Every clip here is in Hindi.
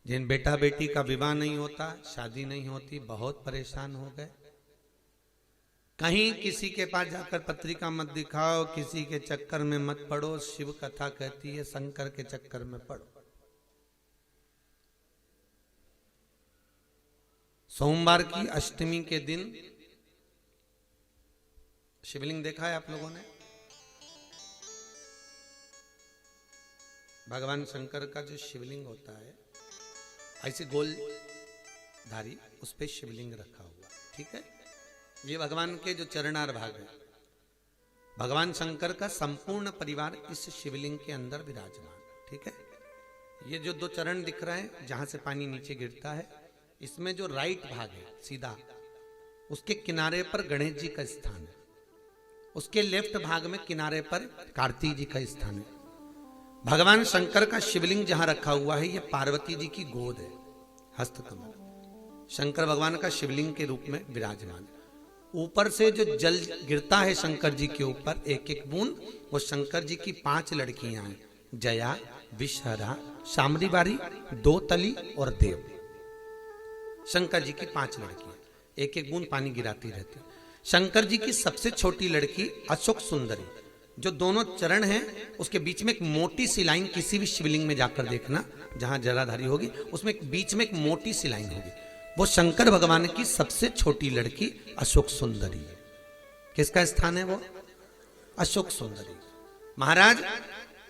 जिन बेटा बेटी का विवाह नहीं होता, शादी नहीं होती, बहुत परेशान हो गए। कहीं किसी के पास जाकर पत्रिका मत दिखाओ, किसी के चक्कर में मत पड़ो। शिव कथा कहती है शंकर के चक्कर में पड़ो। सोमवार की अष्टमी के दिन शिवलिंग देखा है आप लोगों ने? भगवान शंकर का जो शिवलिंग होता है ऐसे गोल धारी, उस पे शिवलिंग रखा हुआ, ठीक है। ये भगवान के जो चरणार भाग है, भगवान शंकर का संपूर्ण परिवार इस शिवलिंग के अंदर विराजमान, ठीक है। ये जो दो चरण दिख रहे हैं जहां से पानी नीचे गिरता है, इसमें जो राइट भाग है सीधा, उसके किनारे पर गणेश जी का स्थान है। उसके लेफ्ट भाग में किनारे पर कार्तिक जी का स्थान है। भगवान शंकर का शिवलिंग जहां रखा हुआ है, यह पार्वती जी की गोद है, हस्तकमल। शंकर भगवान का शिवलिंग के रूप में विराजमान। ऊपर से जो जल गिरता है शंकर जी के ऊपर, एक एक बूंद, वो शंकर जी की 5 लड़कियां हैं, जया, विषहरा, शामरी बारी, दो तली और देव। शंकर जी की 5 लड़कियां, एक एक बूंद पानी गिराती रहती। शंकर जी की सबसे छोटी लड़की अशोक सुंदरी, जो दोनों चरण हैं उसके बीच में एक मोटी सी लाइन, किसी भी शिवलिंग में जाकर देखना जहां जलाधारी होगी, उसमें बीच में एक मोटी सी लाइन होगी, वो शंकर भगवान की सबसे छोटी लड़की अशोक सुंदरी है। किसका स्थान है वो? अशोक सुंदरी। महाराज,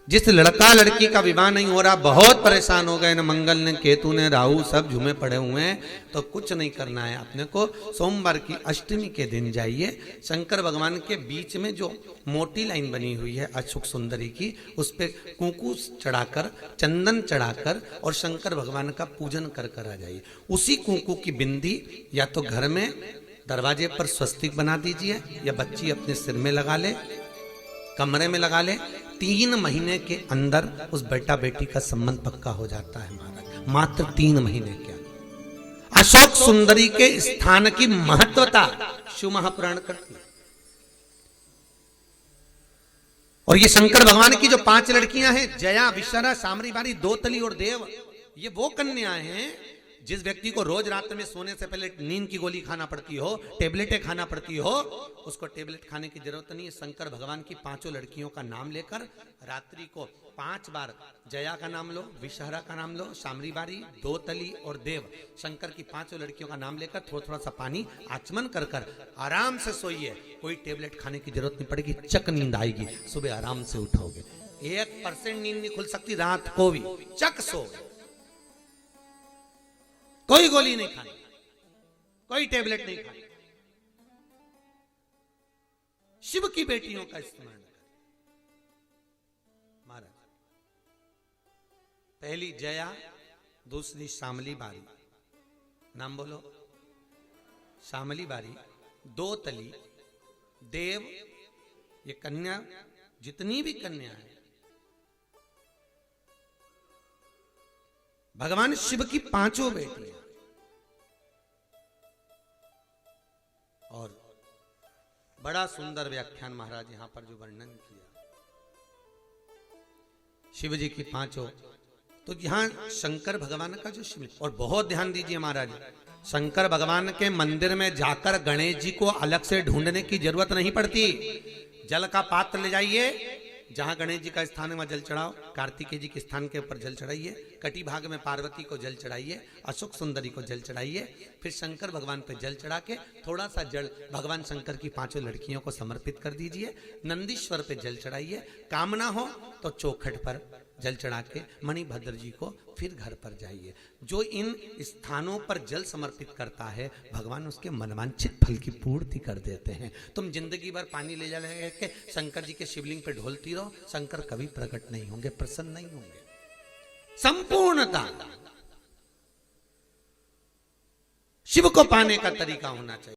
जिस लड़का लड़की का विवाह नहीं हो रहा, बहुत परेशान हो गए न मंगल ने, केतु ने, राहु सब झूमे पड़े हुए हैं, तो कुछ नहीं करना है अपने को। सोमवार की अष्टमी के दिन जाइए, शंकर भगवान के बीच में जो मोटी लाइन बनी हुई है अशोक सुंदरी की, उस पे कुंकू चढ़ाकर, चंदन चढ़ाकर और शंकर भगवान का पूजन कर कर आ जाइए। उसी कुंकू की बिंदी या तो घर में दरवाजे पर स्वस्तिक बना दीजिए, या बच्ची अपने सिर में लगा ले, कमरे में लगा ले। 3 महीने के अंदर उस बेटा बेटी का संबंध पक्का हो जाता है महाराज, मात्र 3 महीने के अंदर। अशोक सुंदरी के स्थान की महत्वता शिव महापुराण करती है। और ये शंकर भगवान की जो 5 लड़कियां हैं, जया, विषहरा, शामरी बारी, दो तली और देव, ये वो कन्याएं हैं जिस व्यक्ति को रोज रात में सोने से पहले नींद की गोली खाना पड़ती हो, टेबलेटें खाना पड़ती हो, उसको टेबलेट खाने की जरूरत नहीं है। शंकर भगवान की 5 लड़कियों का नाम लेकर रात्रि को 5 बार जया का नाम लो, विषहरा का नाम लो, शामरी बारी, दो तली और देव, शंकर की 5 लड़कियों का नाम लेकर थोड़ा थोड़ा सा पानी आचमन कर कर आराम से सोइए। कोई टेबलेट खाने की जरूरत नहीं पड़ेगी, चक नींद आएगी, सुबह आराम से उठोगे। 1% नींद नहीं खुल सकती रात को भी, चक सो। कोई गोली नहीं खानी, कोई टेबलेट नहीं खानी। शिव की बेटियों का स्मरण करें महाराज। पहली जया, दूसरी शामली बारी, नाम बोलो, शामली बारी, दो तली, देव, ये कन्या, जितनी भी कन्या है भगवान शिव की 5 बेटियां। और बड़ा सुंदर व्याख्यान महाराज यहां पर जो वर्णन किया शिव जी की 5, तो यहां शंकर भगवान का जो शिव, और बहुत ध्यान दीजिए महाराज, शंकर भगवान के मंदिर में जाकर गणेश जी को अलग से ढूंढने की जरूरत नहीं पड़ती। जल का पात्र ले जाइए, जहां गणेश जी का स्थान है वहां जल चढ़ाओ, कार्तिकेय जी के स्थान के ऊपर जल चढ़ाइए, कटी भाग में पार्वती को जल चढ़ाइए, अशोक सुंदरी को जल चढ़ाइए, फिर शंकर भगवान पे जल चढ़ा के थोड़ा सा जल भगवान शंकर की 5 लड़कियों को समर्पित कर दीजिए। नंदीश्वर पे जल चढ़ाइए, कामना हो तो चौखट पर जल चढ़ा के मणिभद्र जी को फिर घर पर जाइए। जो इन स्थानों पर जल समर्पित करता है, भगवान उसके मनवांछित फल की पूर्ति कर देते हैं। तुम जिंदगी भर पानी ले जा के शंकर जी के शिवलिंग पे ढोलती रहो, शंकर कभी प्रकट नहीं होंगे, प्रसन्न नहीं होंगे। संपूर्णता शिव को पाने का तरीका होना चाहिए।